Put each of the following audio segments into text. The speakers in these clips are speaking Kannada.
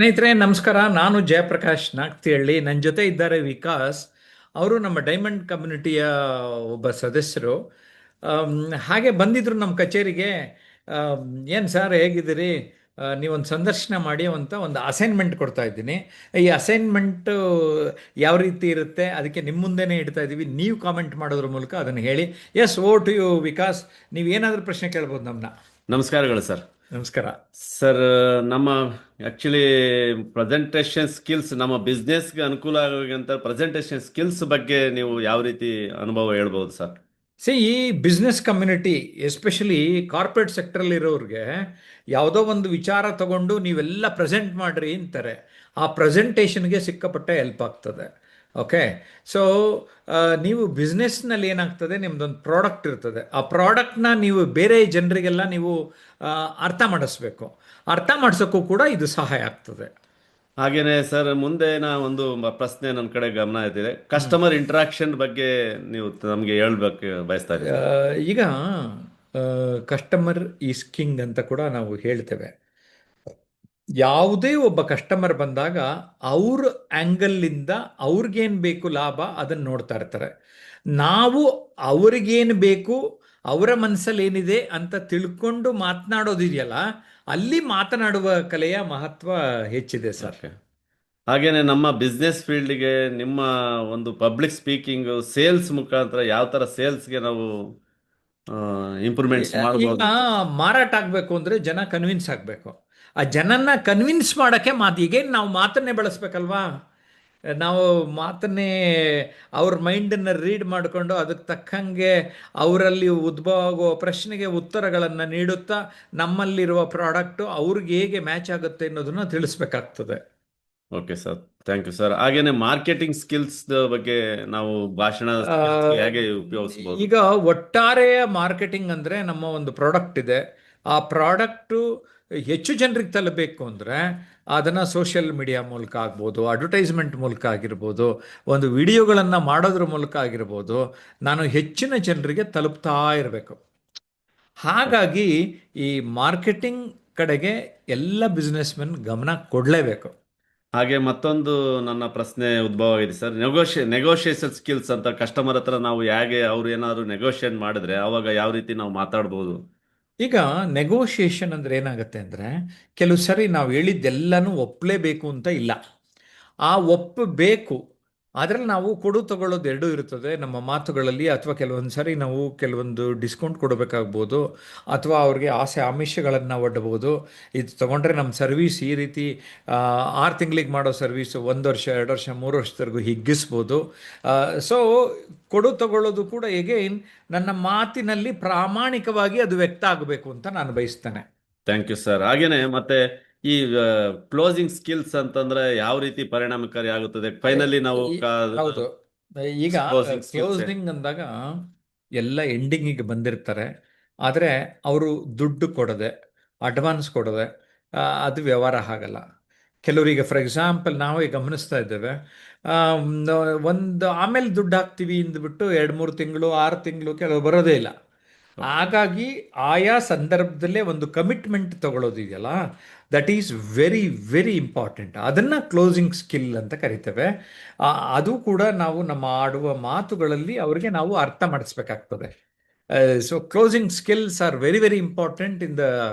ಸ್ನೇಹಿತರೆ ನಮಸ್ಕಾರ. ನಾನು ಜಯಪ್ರಕಾಶ್ ನಾಗ್ತಿಹಳ್ಳಿ. ನನ್ನ ಜೊತೆ ಇದ್ದಾರೆ ವಿಕಾಸ್. ಅವರು ನಮ್ಮ ಡೈಮಂಡ್ ಕಮ್ಯುನಿಟಿಯ ಒಬ್ಬ ಸದಸ್ಯರು. ಆಮ್, ಹಾಗೆ ಬಂದಿದ್ರು ನಮ್ಮ ಕಚೇರಿಗೆ. ಏನು ಸರ್ ಹೇಗಿದ್ದೀರಿ? ನೀವೊಂದು ಸಂದರ್ಶನ ಮಾಡಿ ಅಂತ ಒಂದು ಅಸೈನ್ಮೆಂಟ್ ಕೊಡ್ತಾ ಇದ್ದೀನಿ. ಈ ಅಸೈನ್ಮೆಂಟು ಯಾವ ರೀತಿ ಇರುತ್ತೆ ಅದಕ್ಕೆ ನಿಮ್ಮ ಮುಂದೆನೇ ಇಡ್ತಾ ಇದ್ದೀವಿ. ನೀವು ಕಾಮೆಂಟ್ ಮಾಡೋದ್ರ ಮೂಲಕ ಅದನ್ನು ಹೇಳಿ. Yes, over to you Vikas. ನೀವು ಏನಾದರೂ ಪ್ರಶ್ನೆ ಕೇಳ್ಬೋದು ನಮ್ಮನ್ನ. ನಮಸ್ಕಾರಗಳು ಸರ್. ನಮಸ್ಕಾರ. ಸರ್, ನಮ್ಮ ಆಕ್ಚುಲಿ ಪ್ರೆಸೆಂಟೇಷನ್ ಸ್ಕಿಲ್ಸ್ ನಮ್ಮ ಬಿಸ್ನೆಸ್ಗೆ ಅನುಕೂಲ ಆಗುವಂತ ಪ್ರೆಸೆಂಟೇಷನ್ ಸ್ಕಿಲ್ಸ್ ಬಗ್ಗೆ ನೀವು ಯಾವ ರೀತಿ ಅನುಭವ ಹೇಳ್ಬೋದು ಸರ್? ಈ ಬಿಸ್ನೆಸ್ ಕಮ್ಯುನಿಟಿ ಎಸ್ಪೆಷಲಿ ಕಾರ್ಪೊರೇಟ್ ಸೆಕ್ಟರಲ್ಲಿ ಇರೋರಿಗೆ ಯಾವುದೋ ಒಂದು ವಿಚಾರ ತಗೊಂಡು ನೀವೆಲ್ಲ ಪ್ರೆಸೆಂಟ್ ಮಾಡ್ರಿ ಅಂತಾರೆ. ಆ ಪ್ರೆಸೆಂಟೇಷನ್ಗೆ ಸಿಕ್ಕಾಪಟ್ಟೆ ಹೆಲ್ಪ್ ಆಗ್ತದೆ. ಓಕೆ. ಸೊ ನೀವು ಬಿಸ್ನೆಸ್ನಲ್ಲಿ ಏನಾಗ್ತದೆ, ನಿಮ್ದೊಂದು ಪ್ರಾಡಕ್ಟ್ ಇರ್ತದೆ. ಆ ಪ್ರಾಡಕ್ಟ್ನ ನೀವು ಬೇರೆ ಜನರಿಗೆಲ್ಲ ನೀವು ಅರ್ಥ ಮಾಡಿಸ್ಬೇಕು. ಅರ್ಥ ಮಾಡಿಸೋಕ್ಕೂ ಕೂಡ ಇದು ಸಹಾಯ ಆಗ್ತದೆ. ಹಾಗೇನೆ ಸರ್, ಮುಂದೆ ಒಂದು ಪ್ರಶ್ನೆ ನನ್ನ ಕಡೆ ಗಮನ ಇದ್ದಿದೆ. ಕಸ್ಟಮರ್ ಇಂಟ್ರಾಕ್ಷನ್ ಬಗ್ಗೆ ನೀವು ನಮಗೆ ಹೇಳ್ಬೇಕು ಬಯಸ್ತಾ ಇದ್ದೀವಿ. ಈಗ ಕಸ್ಟಮರ್ ಈಸ್ ಕಿಂಗ್ ಅಂತ ಕೂಡ ನಾವು ಹೇಳ್ತೇವೆ. ಯಾವುದೇ ಒಬ್ಬ ಕಸ್ಟಮರ್ ಬಂದಾಗ ಅವ್ರ ಆ್ಯಂಗಲ್ಲಿಂದ ಅವ್ರಿಗೇನು ಬೇಕು ಲಾಭ ಅದನ್ನು ನೋಡ್ತಾ ಇರ್ತಾರೆ. ನಾವು ಅವ್ರಿಗೇನು ಬೇಕು, ಅವರ ಮನಸ್ಸಲ್ಲಿ ಏನಿದೆ ಅಂತ ತಿಳ್ಕೊಂಡು ಮಾತನಾಡೋದಿದೆಯಲ್ಲ, ಅಲ್ಲಿ ಮಾತನಾಡುವ ಕಲೆಯ ಮಹತ್ವ ಹೆಚ್ಚಿದೆ ಸರ್. ಹಾಗೇನೆ ನಮ್ಮ ಬಿಸ್ನೆಸ್ ಫೀಲ್ಡ್ಗೆ ನಿಮ್ಮ ಒಂದು ಪಬ್ಲಿಕ್ ಸ್ಪೀಕಿಂಗ್ ಸೇಲ್ಸ್ ಮುಖಾಂತರ ಯಾವ ತರ ಸೇಲ್ಸ್ಗೆ ನಾವು ಇಂಪ್ರೂವ್ಮೆಂಟ್ಸ್ ಈಗ ಮಾಡಬಹುದು? ಮಾರಾಟ ಆಗಬೇಕು ಅಂದರೆ ಜನ ಕನ್ವಿನ್ಸ್ ಆಗಬೇಕು. ಆ ಜನನ್ನ ಕನ್ವಿನ್ಸ್ ಮಾಡೋಕ್ಕೆ ಈಗೇನು ನಾವು ಮಾತನ್ನೇ ಬಳಸ್ಬೇಕಲ್ವಾ? ನಾವು ಮಾತನ್ನೇ ಅವ್ರ ಮೈಂಡನ್ನು ರೀಡ್ ಮಾಡಿಕೊಂಡು ಅದಕ್ಕೆ ತಕ್ಕಂಗೆ ಅವರಲ್ಲಿ ಉದ್ಭವ ಆಗುವ ಪ್ರಶ್ನೆಗೆ ಉತ್ತರಗಳನ್ನು ನೀಡುತ್ತಾ ನಮ್ಮಲ್ಲಿರುವ ಪ್ರಾಡಕ್ಟು ಅವ್ರಿಗೆ ಹೇಗೆ ಮ್ಯಾಚ್ ಆಗುತ್ತೆ ಅನ್ನೋದನ್ನ ತಿಳಿಸ್ಬೇಕಾಗ್ತದೆ. Okay sir, thank you sir. ಹಾಗೇನೆ ಮಾರ್ಕೆಟಿಂಗ್ ಸ್ಕಿಲ್ಸ್ ಬಗ್ಗೆ ನಾವು ಭಾಷಣ ಹೇಗೆ ಉಪಯೋಗಿಸಬಹುದು? ಈಗ ಒಟ್ಟಾರೆಯ ಮಾರ್ಕೆಟಿಂಗ್ ಅಂದರೆ ನಮ್ಮ ಒಂದು ಪ್ರಾಡಕ್ಟ್ ಇದೆ. ಆ ಪ್ರಾಡಕ್ಟು ಹೆಚ್ಚು ಜನರಿಗೆ ತಲುಪಬೇಕು ಅಂದರೆ ಅದನ್ನು ಸೋಷಿಯಲ್ ಮೀಡಿಯಾ ಮೂಲಕ ಆಗ್ಬೋದು, ಅಡ್ವರ್ಟೈಸ್ಮೆಂಟ್ ಮೂಲಕ ಆಗಿರ್ಬೋದು, ಒಂದು ವಿಡಿಯೋಗಳನ್ನು ಮಾಡೋದ್ರ ಮೂಲಕ ಆಗಿರ್ಬೋದು, ನಾನು ಹೆಚ್ಚಿನ ಜನರಿಗೆ ತಲುಪ್ತಾ ಇರಬೇಕು. ಹಾಗಾಗಿ ಈ ಮಾರ್ಕೆಟಿಂಗ್ ಕಡೆಗೆ ಎಲ್ಲ ಬಿಸ್ನೆಸ್ ಮೆನ್ ಗಮನ ಕೊಡಲೇಬೇಕು. ಹಾಗೆ ಮತ್ತೊಂದು ನನ್ನ ಪ್ರಶ್ನೆ ಉದ್ಭವ ಆಗಿದೆ ಸರ್. ನೆಗೋಷಿಯೇಷನ್ ಸ್ಕಿಲ್ಸ್ ಅಂತ ಕಸ್ಟಮರ್ ಹತ್ರ ನಾವು ಹೇಗೆ ಅವ್ರು ಏನಾದ್ರು ನೆಗೋಷಿಯೇಟ್ ಮಾಡಿದ್ರೆ ಅವಾಗ ಯಾವ ರೀತಿ ನಾವು ಮಾತಾಡ್ಬೋದು? ಈಗ ನೆಗೋಷಿಯೇಷನ್ ಅಂದರೆ ಏನಾಗುತ್ತೆ ಅಂದರೆ, ಕೆಲವು ಸರಿ ನಾವು ಹೇಳಿದ್ದೆಲ್ಲನೂ ಒಪ್ಪಲೇಬೇಕು ಅಂತ ಇಲ್ಲ. ಆ ಒಪ್ಪಬೇಕು, ಅದರಲ್ಲಿ ನಾವು ಕೊಡು ತಗೊಳ್ಳೋದು ಎರಡೂ ಇರ್ತದೆ ನಮ್ಮ ಮಾತುಗಳಲ್ಲಿ. ಅಥವಾ ಕೆಲವೊಂದು ಸರಿ ನಾವು ಕೆಲವೊಂದು ಡಿಸ್ಕೌಂಟ್ ಕೊಡಬೇಕಾಗ್ಬೋದು, ಅಥವಾ ಅವ್ರಿಗೆ ಆಸೆ ಆಮಿಷಗಳನ್ನು ಒಡ್ಬೋದು. ಇದು ತೊಗೊಂಡ್ರೆ ನಮ್ಮ ಸರ್ವೀಸ್ ಈ ರೀತಿ 6 ತಿಂಗಳಿಗೆ ಮಾಡೋ ಸರ್ವೀಸು 1 ವರ್ಷ 2 ವರ್ಷ 3 ವರ್ಷದವರೆಗೂ ಹಿಗ್ಗಿಸ್ಬೋದು. ಸೊ ಕೊಡು ತಗೊಳ್ಳೋದು ಕೂಡ ಎಗೈನ್ ನನ್ನ ಮಾತಿನಲ್ಲಿ ಪ್ರಾಮಾಣಿಕವಾಗಿ ಅದು ವ್ಯಕ್ತ ಆಗಬೇಕು ಅಂತ ನಾನು ಬಯಸ್ತೇನೆ. Thank you sir. ಹಾಗೇನೆ ಮತ್ತೆ ಈ ಕ್ಲೋಸಿಂಗ್ ಸ್ಕಿಲ್ಸ್ ಅಂತಂದ್ರೆ ಯಾವ ರೀತಿ ಪರಿಣಾಮಕಾರಿ ಆಗುತ್ತದೆ ಫೈನಲಿ ನಾವು ಹೌದು. ಈಗ Closing skills. ಕ್ಲೋಸಿಂಗ್ ಅಂದಾಗ ಎಲ್ಲ ಎಂಡಿಂಗಿಗೆ ಬಂದಿರ್ತಾರೆ. ಆದರೆ ಅವರು ದುಡ್ಡು ಕೊಡದೆ, ಅಡ್ವಾನ್ಸ್ ಕೊಡದೆ ಅದು ವ್ಯವಹಾರ ಆಗಲ್ಲ. ಕೆಲವರಿಗೆ ಫಾರ್ ಎಕ್ಸಾಂಪಲ್ ನಾವೇ ಗಮನಿಸ್ತಾ ಇದ್ದೇವೆ. ಒಂದು ಆಮೇಲೆ ದುಡ್ಡು ಹಾಕ್ತೀವಿ ಅಂದ್ಬಿಟ್ಟು 2-3 ತಿಂಗಳು 6 ತಿಂಗಳು ಕೆಲವು ಬರೋದೇ ಇಲ್ಲ. ಹಾಗಾಗಿ ಆಯಾ ಸಂದರ್ಭದಲ್ಲೇ ಒಂದು ಕಮಿಟ್ಮೆಂಟ್ ತಗೊಳ್ಳೋದಿದೆಯಲ್ಲ, that is very very important. ಅದನ್ನು ಕ್ಲೋಸಿಂಗ್ ಸ್ಕಿಲ್ ಅಂತ ಕರಿತೇವೆ. ಅದು ಕೂಡ ನಾವು ನಮ್ಮ ಆಡುವ ಮಾತುಗಳಲ್ಲಿ ಅವರಿಗೆ ನಾವು ಅರ್ಥ ಮಾಡಿಸ್ಬೇಕಾಗ್ತದೆ. So closing skills are very very important in the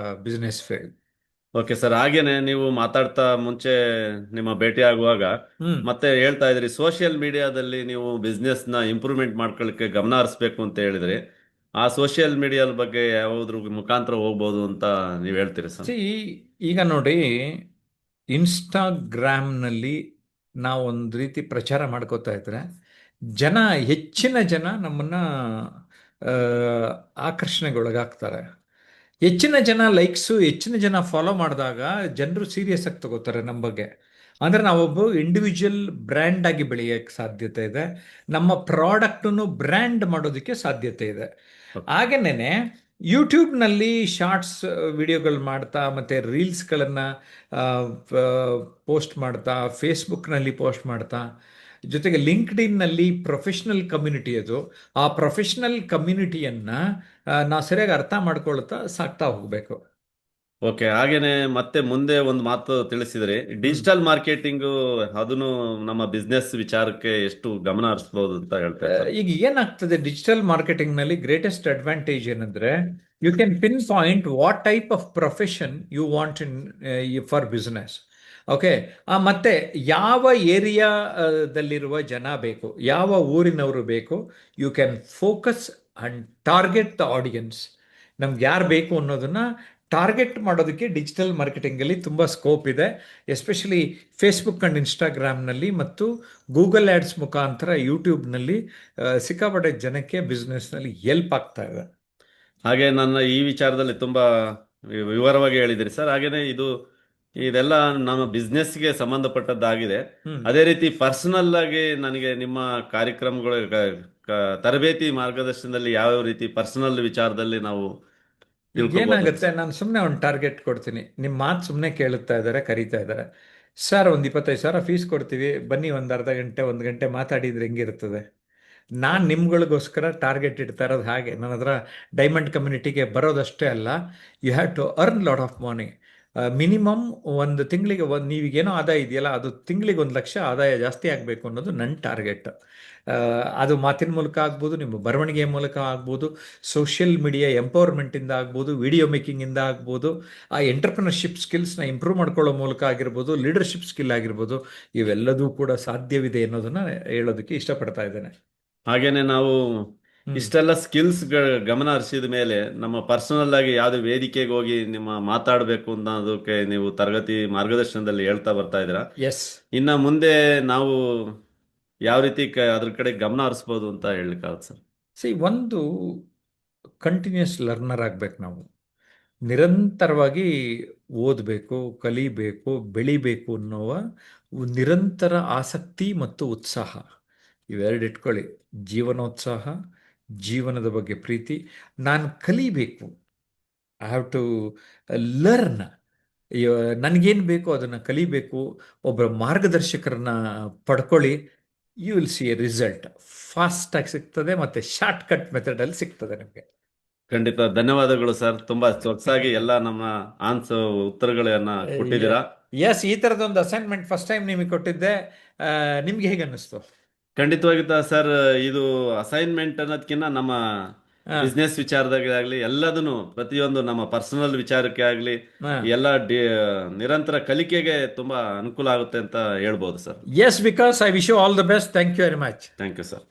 business field. Okay sir. ಹಾಗೇನೆ ನೀವು ಮಾತಾಡ್ತಾ ಮುಂಚೆ ನಿಮ್ಮ ಭೇಟಿ ಆಗುವಾಗ ಮತ್ತೆ ಹೇಳ್ತಾ ಇದ್ರಿ ಸೋಷಿಯಲ್ ಮೀಡಿಯಾದಲ್ಲಿ ನೀವು ಬಿಸ್ನೆಸ್ ನ ಇಂಪ್ರೂವ್ಮೆಂಟ್ ಮಾಡ್ಕೊಳ್ಳಿಕ್ಕೆ ಗಮನ ಹರಿಸ್ಬೇಕು ಅಂತ ಹೇಳಿದ್ರಿ. ಆ ಸೋಷಿಯಲ್ ಮೀಡಿಯಾದ ಬಗ್ಗೆ ಯಾವ್ದ್ರ ಮುಖಾಂತರ ಹೋಗ್ಬೋದು ಅಂತ ನೀವು ಹೇಳ್ತೀರಿ ಸರ್? ಈಗ ನೋಡಿ, ಇನ್ಸ್ಟಾಗ್ರಾಮ್ನಲ್ಲಿ ನಾವು ಒಂದು ರೀತಿ ಪ್ರಚಾರ ಮಾಡ್ಕೋತಾ ಇದ್ರೆ ಹೆಚ್ಚಿನ ಜನ ನಮ್ಮನ್ನು ಆಕರ್ಷಣೆಗೊಳಗಾಗ್ತಾರೆ. ಹೆಚ್ಚಿನ ಜನ ಲೈಕ್ಸು, ಹೆಚ್ಚಿನ ಜನ ಫಾಲೋ ಮಾಡಿದಾಗ ಜನರು ಸೀರಿಯಸ್ ಆಗಿ ತಗೋತಾರೆ ನಮ್ಮ ಬಗ್ಗೆ. ಅಂದರೆ ನಾವೊಬ್ಬ ಇಂಡಿವಿಜುವಲ್ ಬ್ರ್ಯಾಂಡ್ ಆಗಿ ಬೆಳೆಯೋಕ್ಕೆ ಸಾಧ್ಯತೆ ಇದೆ. ನಮ್ಮ ಪ್ರಾಡಕ್ಟನ್ನು ಬ್ರ್ಯಾಂಡ್ ಮಾಡೋದಕ್ಕೆ ಸಾಧ್ಯತೆ ಇದೆ. ಹಾಗೇನೆ ಯೂಟ್ಯೂಬ್ನಲ್ಲಿ ಶಾರ್ಟ್ಸ್ ವಿಡಿಯೋಗಳು ಮಾಡ್ತಾ, ಮತ್ತು ರೀಲ್ಸ್ಗಳನ್ನು ಪೋಸ್ಟ್ ಮಾಡ್ತಾ, ಫೇಸ್ಬುಕ್ನಲ್ಲಿ ಪೋಸ್ಟ್ ಮಾಡ್ತಾ, ಜೊತೆಗೆ ಲಿಂಕ್ಡ್ಇನ್ನಲ್ಲಿ ಪ್ರೊಫೆಷ್ನಲ್ ಕಮ್ಯುನಿಟಿ ಅದು. ಆ ಪ್ರೊಫೆಷ್ನಲ್ ಕಮ್ಯುನಿಟಿಯನ್ನು ನಾವು ಸರಿಯಾಗಿ ಅರ್ಥ ಮಾಡ್ಕೊಳ್ತಾ ಸಾಕ್ತಾ ಹೋಗಬೇಕು. ಓಕೆ, ಹಾಗೇನೆ ಮತ್ತೆ ಮುಂದೆ ಒಂದು ಮಾತು ತಿಳಿಸಿದ್ರಿ, ಹ್ಮ್. ಡಿಜಿಟಲ್ ಮಾರ್ಕೆಟಿಂಗು ಅದನ್ನು ನಮ್ಮ ಬಿಸ್ನೆಸ್ ವಿಚಾರಕ್ಕೆ ಎಷ್ಟು ಗಮನ ಹರಿಸಬಹುದು ಅಂತ ಹೇಳ್ತಾರೆ ಸರ್. ಈಗ ಏನಾಗ್ತದೆ ಡಿಜಿಟಲ್ ಮಾರ್ಕೆಟಿಂಗ್ ನಲ್ಲಿ ಗ್ರೇಟೆಸ್ಟ್ ಅಡ್ವಾಂಟೇಜ್ ಏನಂದ್ರೆ you can pinpoint what type of profession you want in for business. Okay. ಮತ್ತೆ ಯಾವ ಏರಿಯಾದಲ್ಲಿರುವ ಜನ ಬೇಕು, ಯಾವ ಊರಿನವರು ಬೇಕು, you can focus and target the audience. ನಮ್ಗೆ ಯಾರು ಬೇಕು ಅನ್ನೋದನ್ನ ಟಾರ್ಗೆಟ್ ಮಾಡೋದಕ್ಕೆ ಡಿಜಿಟಲ್ ಮಾರ್ಕೆಟಿಂಗಲ್ಲಿ ತುಂಬ ಸ್ಕೋಪ್ ಇದೆ. ಎಸ್ಪೆಷಲಿ ಫೇಸ್ಬುಕ್ ಅಂಡ್ ಇನ್ಸ್ಟಾಗ್ರಾಮ್ನಲ್ಲಿ ಮತ್ತು ಗೂಗಲ್ ಆ್ಯಡ್ಸ್ ಮುಖಾಂತರ ಯೂಟ್ಯೂಬ್ನಲ್ಲಿ ಸಿಕ್ಕಾಪಟ್ಟೆ ಜನಕ್ಕೆ ಬಿಸ್ನೆಸ್ನಲ್ಲಿ ಎಲ್ಪ್ ಆಗ್ತಾ ಇದೆ. ಹಾಗೆ ನನ್ನ ಈ ವಿಚಾರದಲ್ಲಿ ತುಂಬಾ ವಿವರವಾಗಿ ಹೇಳಿದಿರಿ ಸರ್. ಹಾಗೇನೆ ಇದೆಲ್ಲ ನಮ್ಮ ಬಿಸ್ನೆಸ್ಗೆ ಸಂಬಂಧಪಟ್ಟದ್ದಾಗಿದೆ. ಹ್ಮ್. ಅದೇ ರೀತಿ ಪರ್ಸನಲ್ ಆಗಿ ನನಗೆ ನಿಮ್ಮ ಕಾರ್ಯಕ್ರಮಗಳು ತರಬೇತಿ ಮಾರ್ಗದರ್ಶನದಲ್ಲಿ ಯಾವ್ಯಾವ ರೀತಿ ಪರ್ಸನಲ್ ವಿಚಾರದಲ್ಲಿ ನಾವು ಈಗ ತಿಳ್ಕೊಬಹುದು ಏನಾಗುತ್ತೆ, ನಾನು ಸುಮ್ಮನೆ ಒಂದು ಟಾರ್ಗೆಟ್ ಕೊಡ್ತೀನಿ, ನಿಮ್ಮ ಮಾತು ಸುಮ್ಮನೆ ಕೇಳುತ್ತಾ ಇದ್ದಾರೆ, ಕರೀತಾ ಇದ್ದಾರೆ. ಸರ್ ಒಂದು 25,000 ಫೀಸ್ ಕೊಡ್ತೀವಿ, ಬನ್ನಿ ಒಂದು ಅರ್ಧ ಗಂಟೆ 1 ಗಂಟೆ ಮಾತಾಡಿದ್ರೆ ಹೆಂಗಿರ್ತದೆ? ನಾನು ನಿಮ್ಗಳಿಗೋಸ್ಕರ ಟಾರ್ಗೆಟ್ ಇಡ್ತಾ ಇರೋದು ಹಾಗೆ. ನನ್ನ ಹತ್ರ ಡೈಮಂಡ್ ಕಮ್ಯುನಿಟಿಗೆ ಬರೋದಷ್ಟೇ ಅಲ್ಲ, you have to earn lot of money. Minimum ಒಂದು ತಿಂಗಳಿಗೆ ನೀವಿಗೇನೋ ಆದಾಯ ಇದೆಯಲ್ಲ, ಅದು ತಿಂಗಳಿಗೆ 1 ಲಕ್ಷ ಆದಾಯ ಜಾಸ್ತಿ ಆಗಬೇಕು ಅನ್ನೋದು ನನ್ನ ಟಾರ್ಗೆಟ್. ಅದು ಮಾತಿನ ಮೂಲಕ ಆಗ್ಬೋದು, ನಿಮ್ಮ ಬರವಣಿಗೆಯ ಮೂಲಕ ಆಗ್ಬೋದು, ಸೋಷಿಯಲ್ ಮೀಡಿಯಾ ಎಂಪವರ್ಮೆಂಟಿಂದ ಆಗ್ಬೋದು, ವಿಡಿಯೋ ಮೇಕಿಂಗಿಂದ ಆಗ್ಬೋದು, ಆ ಎಂಟರ್ಪ್ರಿನರ್ಶಿಪ್ ಸ್ಕಿಲ್ಸ್ನ ಇಂಪ್ರೂವ್ ಮಾಡ್ಕೊಳ್ಳೋ ಮೂಲಕ ಆಗಿರ್ಬೋದು, ಲೀಡರ್ಶಿಪ್ ಸ್ಕಿಲ್ ಆಗಿರ್ಬೋದು, ಇವೆಲ್ಲದೂ ಕೂಡ ಸಾಧ್ಯವಿದೆ ಅನ್ನೋದನ್ನ ಹೇಳೋದಕ್ಕೆ ಇಷ್ಟಪಡ್ತಾ ಇದ್ದೇನೆ. ಹಾಗೇನೆ ನಾವು ಹ್ಮ್. ಇಷ್ಟೆಲ್ಲ ಸ್ಕಿಲ್ಸ್ ಗಮನ ಹರಿಸಿದ ಮೇಲೆ ನಮ್ಮ ಪರ್ಸನಲ್ ಆಗಿ ಯಾವ್ದು ವೇದಿಕೆಗೆ ಹೋಗಿ ನಿಮ್ಮ ಮಾತಾಡಬೇಕು ಅನ್ನೋದಕ್ಕೆ ನೀವು ತರಗತಿ ಮಾರ್ಗದರ್ಶನದಲ್ಲಿ ಹೇಳ್ತಾ ಬರ್ತಾ ಇದ್ದೀರಾ. ಎಸ್. ಇನ್ನ ಮುಂದೆ ನಾವು ಯಾವ ರೀತಿ ಅದ್ರ ಕಡೆ ಗಮನ ಹರಿಸ್ಬೋದು ಅಂತ ಹೇಳಲಿಕ್ಕಾಗುತ್ತೆ ಸರ್? ಒಂದು ಕಂಟಿನ್ಯೂಸ್ ಲರ್ನರ್ ಆಗಬೇಕು ನಾವು. ನಿರಂತರವಾಗಿ ಓದಬೇಕು, ಕಲಿಬೇಕು, ಬೆಳಿಬೇಕು ಅನ್ನುವ ನಿರಂತರ ಆಸಕ್ತಿ ಮತ್ತು ಉತ್ಸಾಹ ಇವೆರಡು ಇಟ್ಕೊಳ್ಳಿ. ಜೀವನೋತ್ಸಾಹ, ಜೀವನದ ಬಗ್ಗೆ ಪ್ರೀತಿ. ನಾನು ಕಲಿಬೇಕು, ಐ ಹ್ಯಾವ್ ಟು ಲರ್ನ್. ನನಗೇನು ಬೇಕೋ ಅದನ್ನು ಕಲಿಬೇಕು. ಒಬ್ಬರ ಮಾರ್ಗದರ್ಶಕರನ್ನ ಪಡ್ಕೊಳ್ಳಿ. You will see a result. ಫಾಸ್ಟಾಗಿ ಸಿಗ್ತದೆ ಮತ್ತು ಶಾರ್ಟ್ ಕಟ್ ಮೆಥಡಲ್ಲಿ ಸಿಗ್ತದೆ ನಿಮಗೆ. ಖಂಡಿತ ಧನ್ಯವಾದಗಳು ಸರ್. ತುಂಬಾ ಸೊಗಸಾಗಿ ಎಲ್ಲ ನಮ್ಮ ಉತ್ತರಗಳನ್ನ ಕೊಟ್ಟಿದ್ದೀರಾ. ಎಸ್, ಈ ಥರದೊಂದು ಅಸೈನ್ಮೆಂಟ್ ಫಸ್ಟ್ ಟೈಮ್ ನಿಮಗೆ ಕೊಟ್ಟಿದ್ದೆ. ನಿಮ್ಗೆ ಹೇಗೆ ಅನ್ನಿಸ್ತು? ಖಂಡಿತವಾಗಿತ್ತ ಸರ್. ಇದು ಅಸೈನ್ಮೆಂಟ್ ಅನ್ನೋದಕ್ಕಿಂತ ನಮ್ಮ ಹಾ. ಬಿಸ್ನೆಸ್ ವಿಚಾರದಾಗಲಿ ಆಗ್ಲಿ ಎಲ್ಲದನ್ನು ಪ್ರತಿಯೊಂದು ನಮ್ಮ ಪರ್ಸನಲ್ ವಿಚಾರಕ್ಕೆ ಆಗ್ಲಿ ಹಾ. ಎಲ್ಲ ನಿರಂತರ ಕಲಿಕೆಗೆ ತುಂಬಾ ಅನುಕೂಲ ಆಗುತ್ತೆ ಅಂತ ಹೇಳ್ಬೋದು sir. Yes, because I wish you all the best. Thank you very much. Thank you sir.